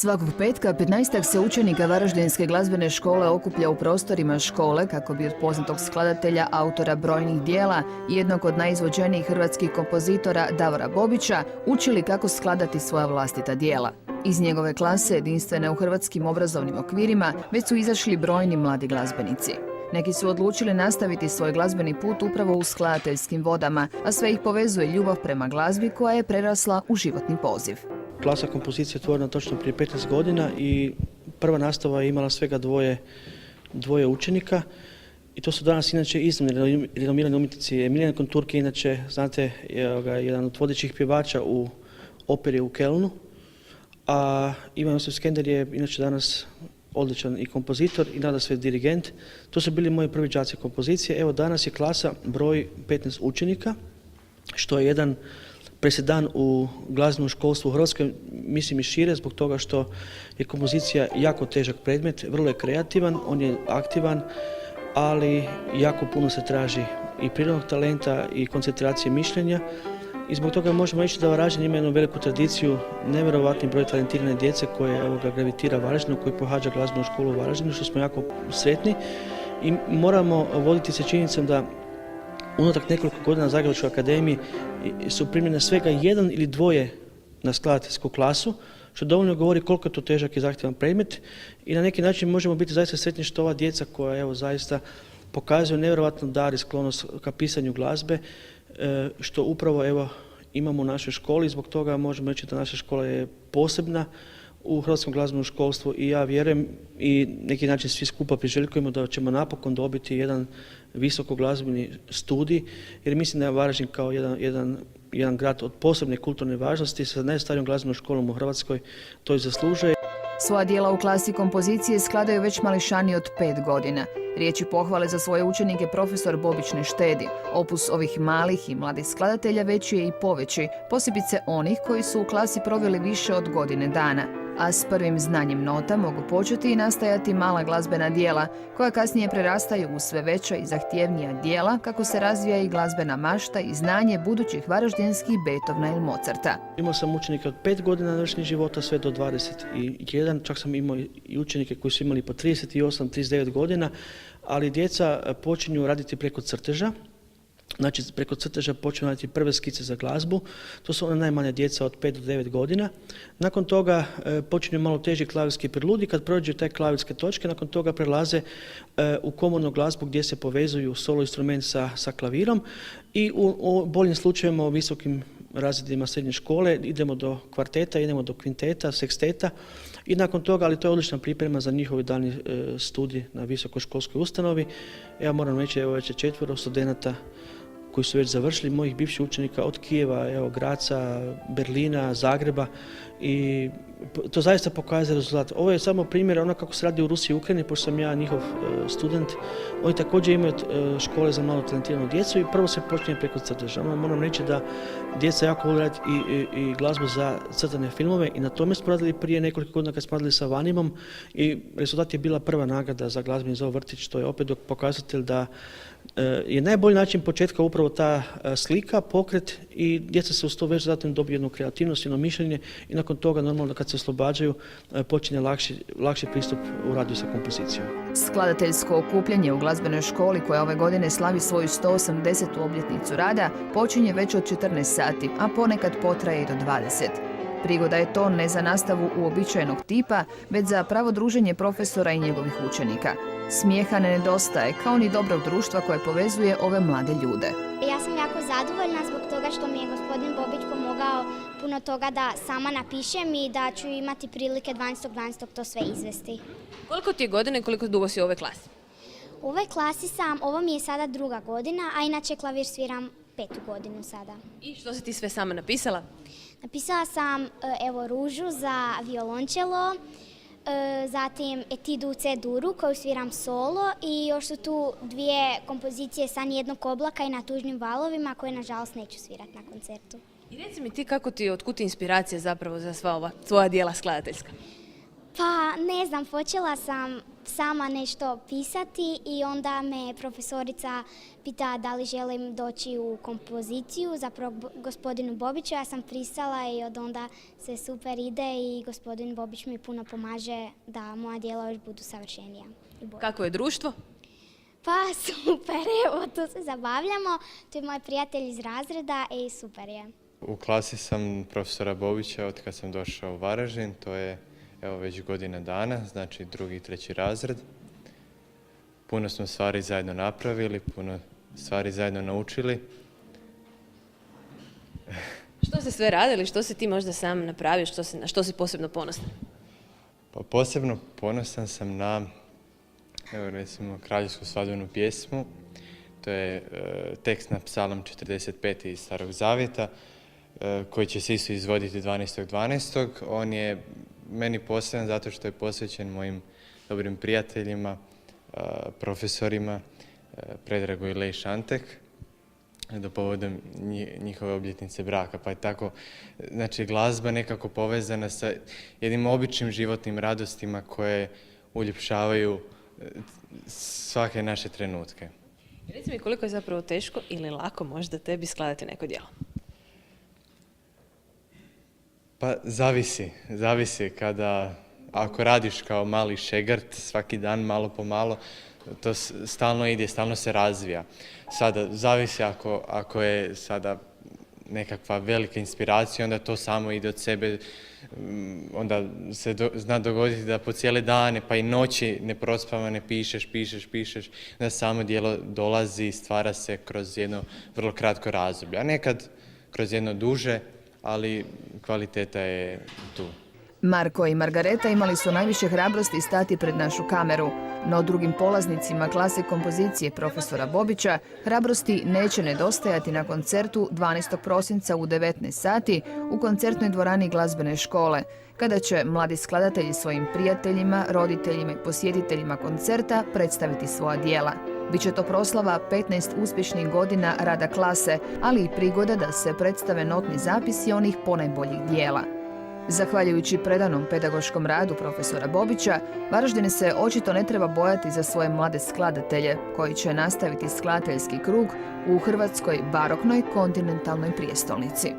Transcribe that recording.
Svakog petka 15-ak se učenika Varaždinske glazbene škole okuplja u prostorima škole kako bi od poznatog skladatelja, autora brojnih dijela i jednog od najizvođenijih hrvatskih kompozitora Davora Bobića učili kako skladati svoja vlastita dijela. Iz njegove klase, jedinstvene u hrvatskim obrazovnim okvirima, već su izašli brojni mladi glazbenici. Neki su odlučili nastaviti svoj glazbeni put upravo u skladateljskim vodama, a sve ih povezuje ljubav prema glazbi koja je prerasla u životni poziv. Klasa kompozicije je otvorena točno prije 15 godina i prva nastava je imala svega dvoje učenika. I to su danas inače iznimno renomirani umjetnici. Emilijan Konturki, inače, znate, je jedan od vodećih pjevača u operi u Kelnu. A Ivan Josif Skender je inače danas odličan i kompozitor i nadasve dirigent. To su bili moji prvi đaci kompozicije. Evo, danas je klasa broj 15 učenika, što je jedan presedan u glazbenom školstvu u Hrvatskoj, mislim i šire, zbog toga što je kompozicija jako težak predmet, vrlo je kreativan, on je aktivan, ali jako puno se traži i prirodnog talenta i koncentracije mišljenja. I zbog toga možemo reći da Varaždin ima jednu veliku tradiciju, nevjerovatni broj talentirane djece koje gravitira Varaždinu, koji pohađa glazbenu školu u Varaždinu, što smo jako sretni. I moramo voditi se činjenicom da unutar nekoliko godina na Zagrebačkoj akademiji su primljene svega jedan ili dvoje na skladateljsku klasu, što dovoljno govori koliko je to težak i zahtjevan predmet. I na neki način možemo biti zaista sretni što ova djeca koja zaista pokazuju nevjerojatno dar i sklonost ka pisanju glazbe, što upravo imamo u našoj školi. Zbog toga možemo reći da naša škola je posebna u hrvatskom glazbenom školstvu i ja vjerujem i neki način svi skupa priželjkujemo da ćemo napokon dobiti jedan visoko glazbeni studij, jer mislim da je Varaždin kao jedan grad od posebne kulturne važnosti sa najstarijom glazbenom školom u Hrvatskoj to i zaslužuje. Svoja dijela u klasi kompozicije skladaju već mališani od 5 godina. Riječi pohvale za svoje učenike profesor Bobić ne štedi. Opus ovih malih i mladih skladatelja veći je i poveći, posebice onih koji su u klasi proveli više od godine dana. A s prvim znanjem nota mogu početi i nastajati mala glazbena dijela, koja kasnije prerastaju u sve veća i zahtjevnija dijela kako se razvija i glazbena mašta i znanje budućih varaždinskih Beethovena ili Mozarta. Imao sam učenike od 5 godina navršenih života sve do 21, čak sam imao i učenike koji su imali po 38, 39 godina, ali djeca počinju raditi preko crteža. Znači, preko crteža počinju raditi prve skice za glazbu. To su ona najmanja djeca od 5 do 9 godina. Nakon toga počinju malo teži klavirski preludi. Kad prođu te klavirske točke, nakon toga prelaze u komornu glazbu gdje se povezuju solo instrument sa klavirom. I u boljim slučajevima, u visokim razredima srednje škole, idemo do kvarteta, idemo do kvinteta, seksteta. I nakon toga, ali to je odlična priprema za njihov daljnji studij na visokoškolskoj ustanovi. Ja moram reći, već je 4 studenata koji su već završili, mojih bivših učenika od Kijeva, Graca, Berlina, Zagreba, i to zaista pokazuje rezultat. Ovo je samo primjer ono kako se radi u Rusiji i Ukrajini, pošto sam ja njihov student. Oni također imaju škole za malo talentiranu djecu i prvo se počinje preko crteža. Moram reći da djeca jako vole raditi i glazbu za crtane filmove i na tome smo radili prije nekoliko godina kad smo radili sa Vanimom i rezultat je bila prva nagrada za glazbeni zoo vrtić, što je opet pokazatelj da je najbolji način početka upravo ta slika, pokret, i djeca se uz to već zatim dobiju jednu kreativnost, jedno mišljenje i nakon toga normalno kad se oslobađaju počinje lakši pristup u radu sa kompozicijom. Skladateljsko okupljanje u glazbenoj školi koja ove godine slavi svoju 180. obljetnicu rada počinje već od 14 sati, a ponekad potraje i do 20. Prigoda je to ne za nastavu uobičajenog tipa, već za pravo druženje profesora i njegovih učenika. Smijeha ne nedostaje, kao ni dobrog društva koje povezuje ove mlade ljude. Ja sam jako zadovoljna zbog toga što mi je gospodin Bobić pomogao puno toga da sama napišem i da ću imati prilike 12.12. to sve izvesti. Koliko ti je godina i koliko dugo si u ovoj klasi? U ovoj klasi sam, ovo mi je sada 2. godina, a inače klavir sviram 5. godinu sada. I što si ti sve sama napisala? Napisala sam Ružu za violončelo, zatim Etidu u C-duru koju sviram solo i još su tu 2 kompozicije San jednog oblaka i Na tužnim valovima koje nažalost neću svirati na koncertu. I reci mi ti, otkud ti inspiracija zapravo za sva ova tvoja dijela skladateljska? Pa ne znam, počela sam sama nešto pisati i onda me profesorica pita da li želim doći u kompoziciju za gospodinu Bobiću. Ja sam pristala i od onda sve super ide i gospodin Bobić mi puno pomaže da moja djela još budu savršenija. Kako je društvo? Pa super, evo tu se zabavljamo. Tu je moj prijatelj iz razreda i super je. U klasi sam profesora Bobića od kad sam došao u Varaždin, to je evo već godina dana, znači 2. i 3. razred. Puno smo stvari zajedno napravili, puno stvari zajedno naučili. Što ste sve radili, što si ti možda sam napravio, na što si posebno ponosan? Pa posebno ponosan sam na, evo recimo, kraljevsku svadbenu pjesmu. To je tekst na Psalam 45. iz Starog Zavjeta, koji će se isto izvoditi 12.12. On je meni poseban zato što je posvećen mojim dobrim prijateljima, profesorima, Predragu i Lej Šantek, do povodom njihove obljetnice braka. Pa je tako, znači, glazba nekako povezana sa jednim običnim životnim radostima koje uljepšavaju svake naše trenutke. Reci mi koliko je zapravo teško ili lako možda tebi skladati neko djelo? Pa zavisi ako radiš kao mali šegrt svaki dan malo po malo, to stalno ide, stalno se razvija. Sada zavisi ako je sada nekakva velika inspiracija, onda to samo ide od sebe, onda se zna dogoditi da po cijele dane pa i noći neprospavane pišeš, da samo djelo dolazi, stvara se kroz jedno vrlo kratko razdoblje, a nekad kroz jedno duže, ali kvaliteta je tu. Marko i Margareta imali su najviše hrabrosti stati pred našu kameru, no drugim polaznicima klase kompozicije profesora Bobića hrabrosti neće nedostajati na koncertu 12. prosinca u 19 sati u koncertnoj dvorani glazbene škole, kada će mladi skladatelji svojim prijateljima, roditeljima i posjetiteljima koncerta predstaviti svoja djela. Biće to proslava 15 uspješnih godina rada klase, ali i prigoda da se predstave notni zapisi onih ponajboljih djela. Zahvaljujući predanom pedagoškom radu profesora Bobića, Varaždin se očito ne treba bojati za svoje mlade skladatelje, koji će nastaviti skladateljski krug u hrvatskoj baroknoj kontinentalnoj prijestolnici.